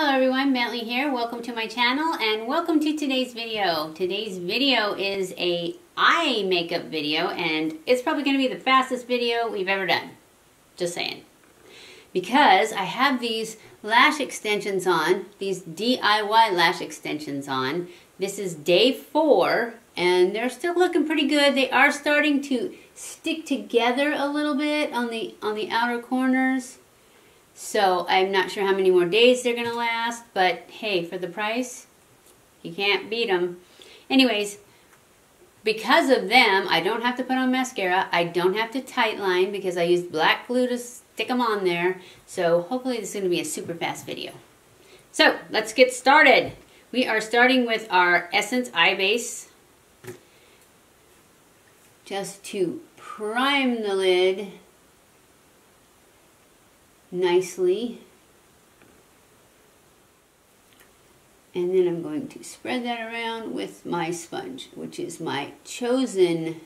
Hello everyone, Bentley here. Welcome to my channel and welcome to today's video. Today's video is a eye makeup video and it's probably going to be the fastest video we've ever done. Just saying. Because I have these lash extensions on, these DIY lash extensions on. This is day 4 and they're still looking pretty good. They are starting to stick together a little bit on the outer corners. So I'm not sure how many more days they're going to last, but hey, for the price, you can't beat them. Anyways, because of them, I don't have to put on mascara. I don't have to tight line because I used black glue to stick them on there. So hopefully this is going to be a super fast video. So let's get started. We are starting with our Essence Eye Base. Just to prime the lid nicely, and then I'm going to spread that around with my sponge, which is my chosen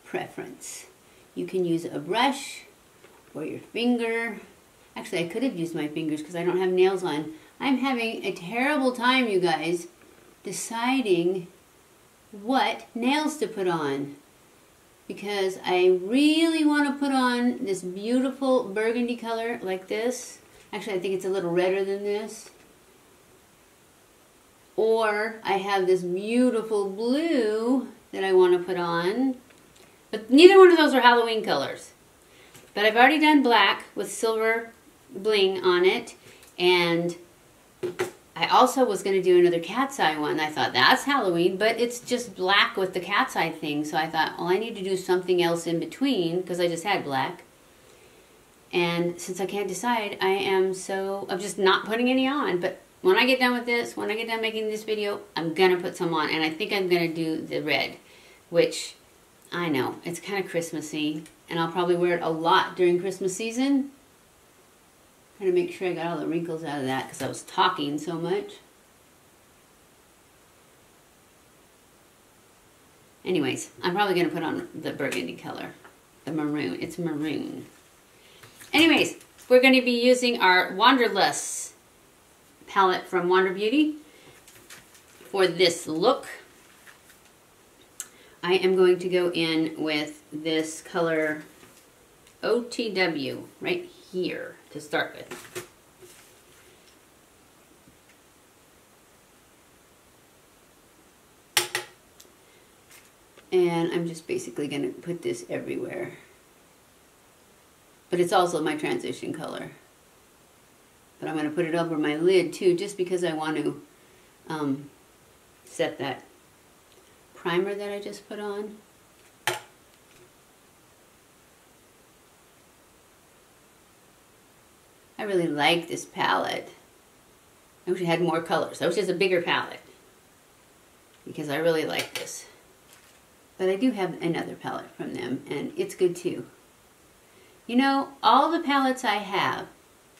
preference. You can use a brush or your finger. Actually, I could have used my fingers because I don't have nails on. I'm having a terrible time, you guys, deciding what nails to put on, because I really want to put on this beautiful burgundy color like this. Actually, I think it's a little redder than this. Or I have this beautiful blue that I want to put on. But neither one of those are Halloween colors. But I've already done black with silver bling on it. And I also was going to do another cat's eye one. I thought that's Halloween, but it's just black with the cat's eye thing. So I thought, well, I need to do something else in between because I just had black. And since I can't decide, I'm just not putting any on. But when I get done with this, when I get done making this video, I'm going to put some on. And I think I'm going to do the red, which I know, it's kind of Christmassy. And I'll probably wear it a lot during Christmas season. Trying to make sure I got all the wrinkles out of that because I was talking so much. Anyways, I'm probably going to put on the burgundy color, the maroon. It's maroon. Anyways, we're going to be using our Wanderess palette from Wander Beauty for this look. I am going to go in with this color OTW right here to start with. And I'm just basically going to put this everywhere. But it's also my transition color. But I'm going to put it over my lid too, just because I want to set that primer that I just put on. I really like this palette. I wish it had more colors. I wish it was a bigger palette because I really like this. But I do have another palette from them and it's good too. You know, all the palettes I have,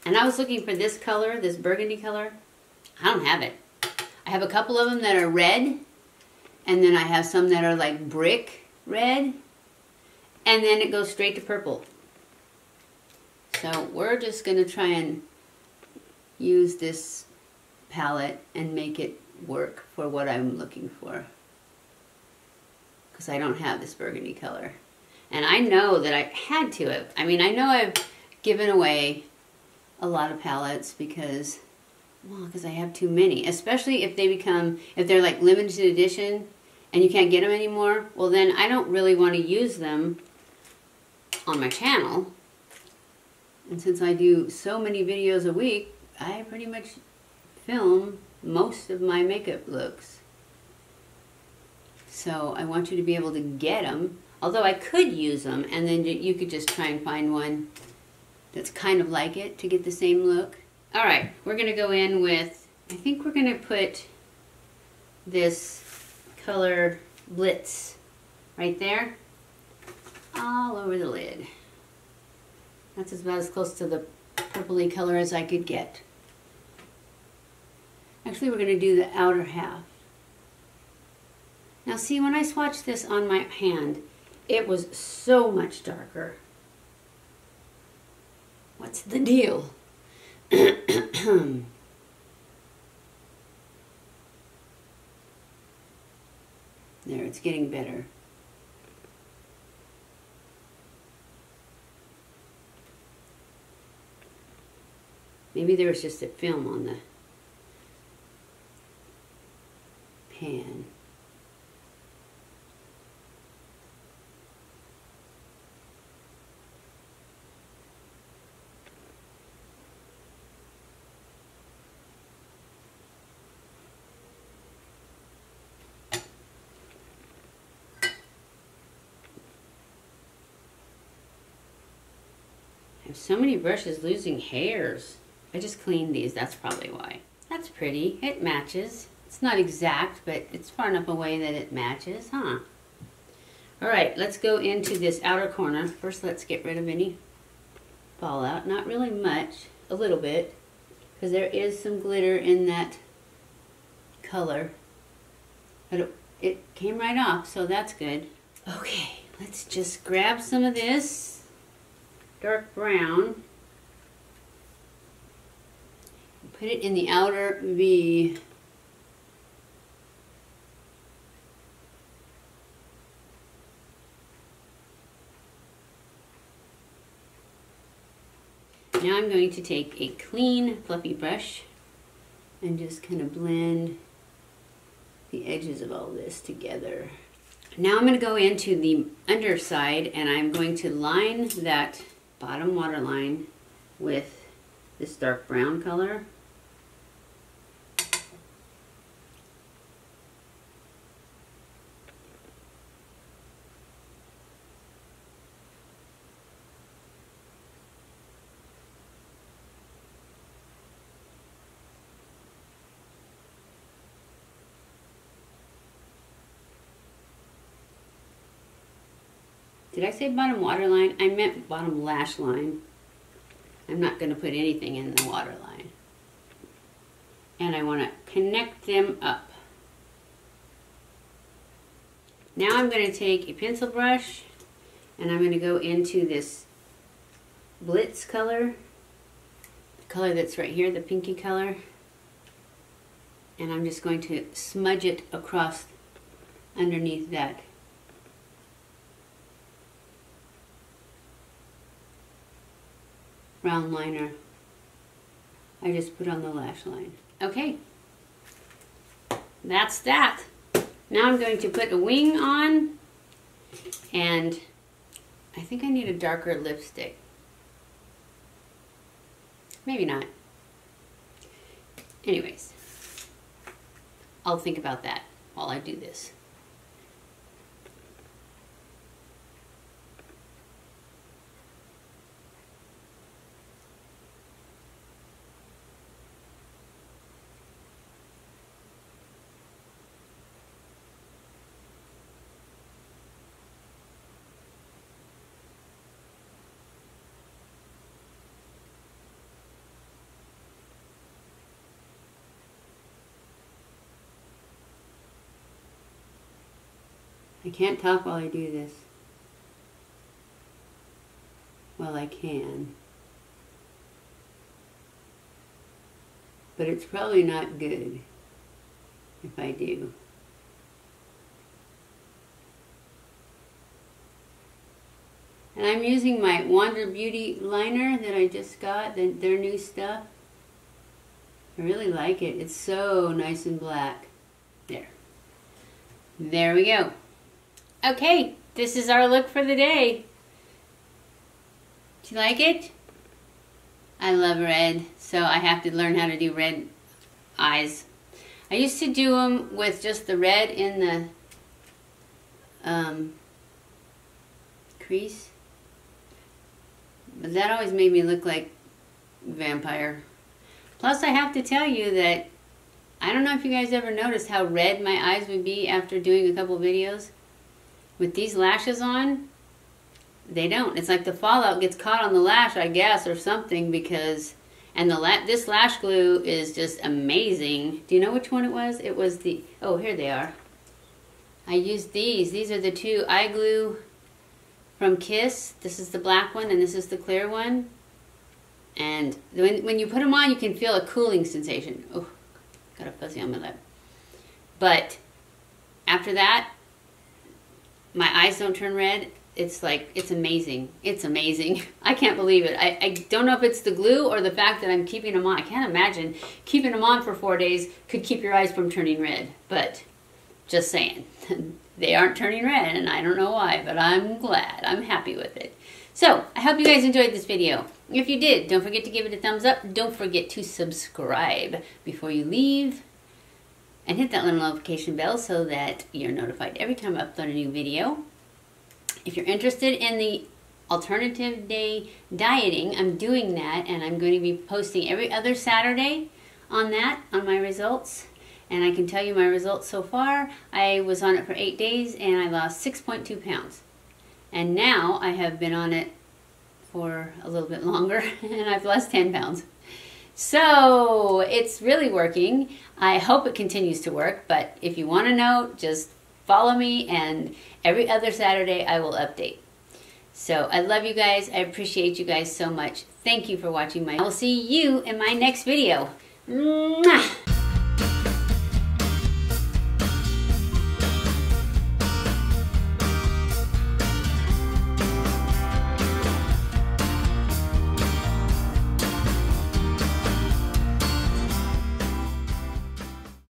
and I was looking for this color, this burgundy color, I don't have it. I have a couple of them that are red, and then I have some that are like brick red, and then it goes straight to purple. So we're just going to try and use this palette and make it work for what I'm looking for. Because I don't have this burgundy color. And I know that I had to have. I mean, I know I've given away a lot of palettes because I have too many. Especially if they're like limited edition and you can't get them anymore. Well, then I don't really want to use them on my channel. And since I do so many videos a week, I pretty much film most of my makeup looks. So I want you to be able to get them. Although I could use them and then you could just try and find one that's kind of like it to get the same look. Alright, we're going to go in with, I think we're going to put this color Blitz right there all over the lid. That's about as close to the purpley color as I could get. Actually, we're going to do the outer half. Now see, when I swatched this on my hand, it was so much darker. What's the deal? There, it's getting better. Maybe there was just a film on the pan. I have so many brushes losing hairs. I just cleaned these, that's probably why. That's pretty, it matches. It's not exact, but it's far enough away that it matches, huh? All right, let's go into this outer corner. First, let's get rid of any fallout. Not really much, a little bit, because there is some glitter in that color. But it came right off, so that's good. Okay, let's just grab some of this dark brown. Put it in the outer V. Now I'm going to take a clean, fluffy brush and just kind of blend the edges of all this together. Now I'm going to go into the underside and I'm going to line that bottom waterline with this dark brown color. Did I say bottom waterline? I meant bottom lash line. I'm not going to put anything in the waterline. And I want to connect them up. Now I'm going to take a pencil brush and I'm going to go into this Blitz color. The color that's right here, the pinky color. And I'm just going to smudge it across underneath that round liner I just put on the lash line. Okay, that's that. Now I'm going to put a wing on, and I think I need a darker lipstick. Maybe not. Anyways, I'll think about that while I do this. I can't talk while I do this. Well, I can. But it's probably not good if I do. And I'm using my Wander Beauty liner that I just got, their new stuff. I really like it. It's so nice and black. There. There we go. Okay, this is our look for the day. Do you like it? I love red, so I have to learn how to do red eyes. I used to do them with just the red in the crease, but that always made me look like a vampire. Plus, I have to tell you that I don't know if you guys ever noticed how red my eyes would be after doing a couple videos. With these lashes on, they don't. It's like the fallout gets caught on the lash, I guess, or something, because, and this lash glue is just amazing. Do you know which one it was? It was the, oh, here they are. I used these. These are the two eye glue from Kiss. This is the black one, and this is the clear one. And when you put them on, you can feel a cooling sensation. Oh, got a fuzzy on my lip. But after that, my eyes don't turn red. It's like, it's amazing. It's amazing. I can't believe it. I don't know if it's the glue or the fact that I'm keeping them on. I can't imagine keeping them on for 4 days could keep your eyes from turning red. But just saying, they aren't turning red and I don't know why, but I'm glad. I'm happy with it. So, I hope you guys enjoyed this video. If you did, don't forget to give it a thumbs up. Don't forget to subscribe before you leave. And hit that little notification bell so that you're notified every time I upload a new video. If you're interested in the alternative day dieting, I'm doing that, and I'm going to be posting every other Saturday on that, on my results. And I can tell you my results so far. I was on it for 8 days and I lost 6.2 pounds. And now I have been on it for a little bit longer and I've lost 10 pounds. So it's really working. I hope it continues to work, but if you want to know, just follow me, and every other Saturday I will update. So I love you guys. I appreciate you guys so much. Thank you for watching I will see you in my next video. Mwah!